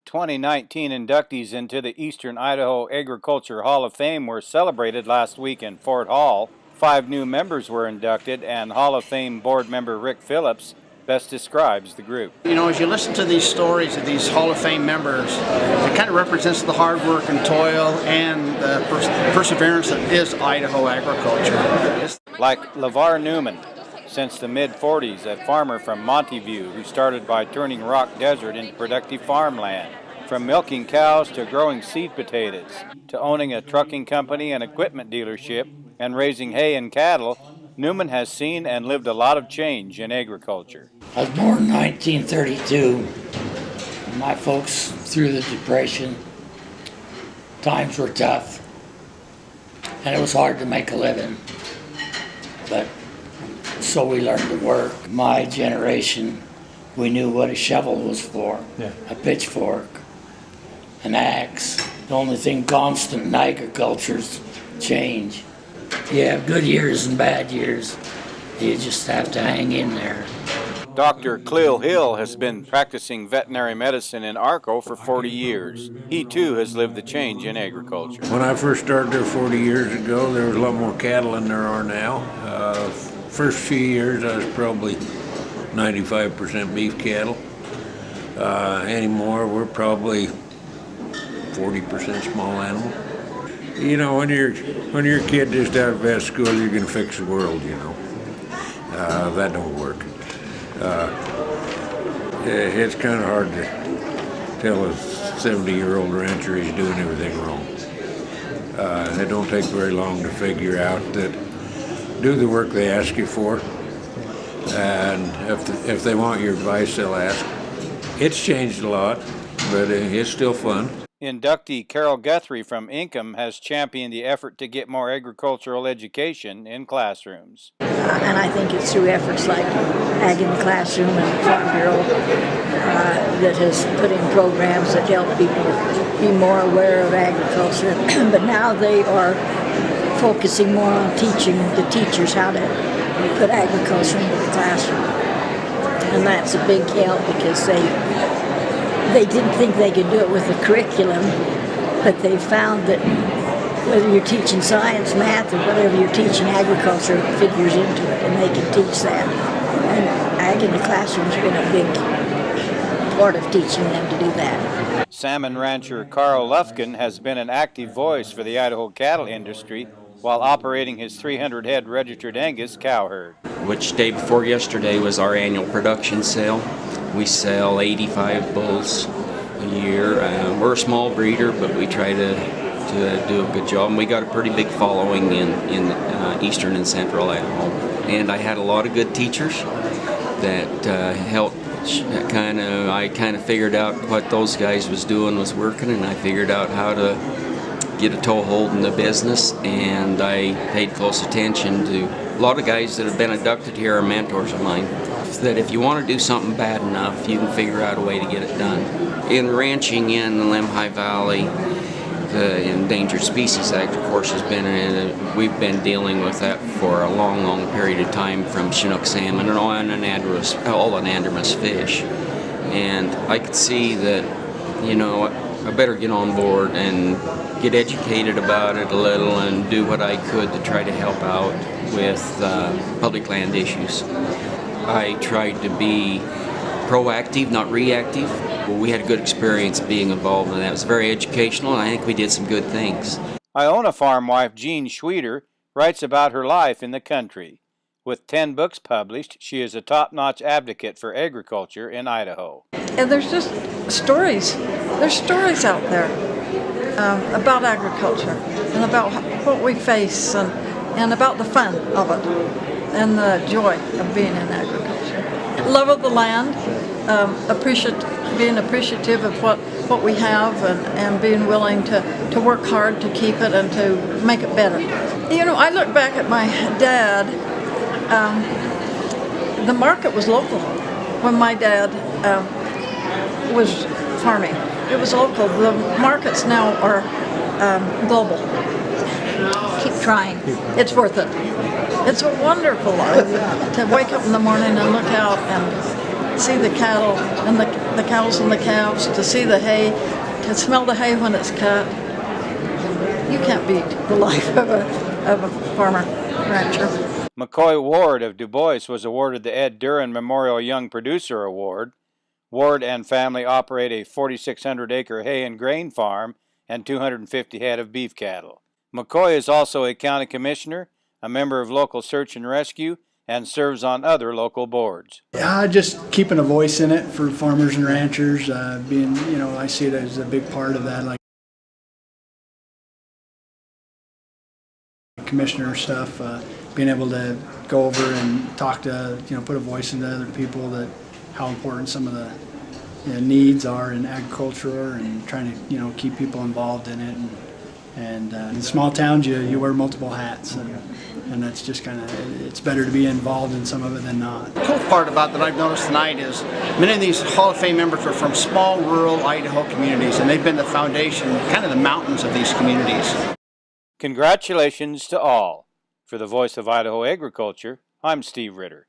2019 inductees into the Eastern Idaho Agriculture Hall of Fame were celebrated last week in Fort Hall. 5 new members were inducted, and Hall of Fame board member Rick Phillips best describes the group. You know, as you listen to these stories of these Hall of Fame members, it kind of represents the hard work and toil and the perseverance that is Idaho agriculture. Like LaVar Newman, since the mid-40s, a farmer from Montevideo who started by turning rock desert into productive farmland. From milking cows to growing seed potatoes, to owning a trucking company and equipment dealership, and raising hay and cattle, Newman has seen and lived a lot of change in agriculture. I was born in 1932. My folks, through the Depression, times were tough, and it was hard to make a living. But so we learned to work. My generation, we knew what a shovel was for, a pitchfork, an axe. The only thing constant in agriculture is change. You have good years and bad years. You just have to hang in there. Dr. Kleal Hill has been practicing veterinary medicine in Arco for 40 years. He too has lived the change in agriculture. When I first started there 40 years ago, there was a lot more cattle than there are now. First few years, I was probably 95% beef cattle. Anymore, we're probably 40% small animal. You know, when you're a kid just out of vet school, you're gonna fix the world. You know, that don't work. It's kind of hard to tell a 70-year-old rancher he's doing everything wrong. It don't take very long to figure out that do the work they ask you for, and if they want your advice, they'll ask. It's changed a lot, but it's still fun. Inductee Carol Guthrie from Income has championed the effort to get more agricultural education in classrooms. And I think it's through efforts like Ag in the Classroom and Farm Bureau that has put in programs that help people be more aware of agriculture. But now they are focusing more on teaching the teachers how to put agriculture into the classroom. And that's a big help because they didn't think they could do it with the curriculum, but they found that whether you're teaching science, math, or whatever you're teaching, agriculture figures into it, and they can teach that. And Ag in the Classroom's been a big part of teaching them to do that. Salmon rancher Carl Lufkin has been an active voice for the Idaho cattle industry while operating his 300-head registered Angus cow herd. Which day before yesterday was our annual production sale. We sell 85 bulls a year. We're a small breeder, but we try to do a good job. And we got a pretty big following in eastern and central Idaho. And I had a lot of good teachers that helped. I kind of figured out what those guys was doing was working, and I figured out how to get a toehold in the business. And I paid close attention to a lot of guys that have been inducted here are mentors of mine. That if you want to do something bad enough, you can figure out a way to get it done. In ranching in the Lemhi Valley, the Endangered Species Act, of course, has been we've been dealing with that for a long, long period of time, from Chinook salmon and all anadromous fish. And I could see that, you know, I better get on board and get educated about it a little and do what I could to try to help out with public land issues. I tried to be proactive, not reactive. Well, we had a good experience being involved in that. It was very educational, and I think we did some good things. Iona farm wife Jean Schwieder writes about her life in the country. With 10 books published, she is a top-notch advocate for agriculture in Idaho. And there's just stories. There's stories out there about agriculture and about what we face and about the fun of it and the joy of being in agriculture. Love of the land, being appreciative of what we have and being willing to work hard to keep it and to make it better. You know, I look back at my dad. The market was local when my dad was farming. It was local. The markets now are global. Keep trying. It's worth it. It's a wonderful life to wake up in the morning and look out see the cattle and the cows and the calves, to see the hay, to smell the hay when it's cut. You can't beat the life of a farmer rancher. McCoy Ward of Du Bois was awarded the Ed Duran Memorial Young Producer Award. Ward and family operate a 4,600-acre hay and grain farm and 250 head of beef cattle. McCoy is also a county commissioner, a member of local search and rescue, and serves on other local boards. Yeah, just keeping a voice in it for farmers and ranchers, being, I see it as a big part of that, like commissioner stuff, being able to go over and talk to, put a voice into other people, that how important some of the needs are in agriculture, and trying to, keep people involved in it. And in small towns, you wear multiple hats, and that's just kind of, it's better to be involved in some of it than not. The cool part about that I've noticed tonight is many of these Hall of Fame members are from small rural Idaho communities, and they've been the foundation, kind of the mountains of these communities. Congratulations to all. For the Voice of Idaho Agriculture, I'm Steve Ritter.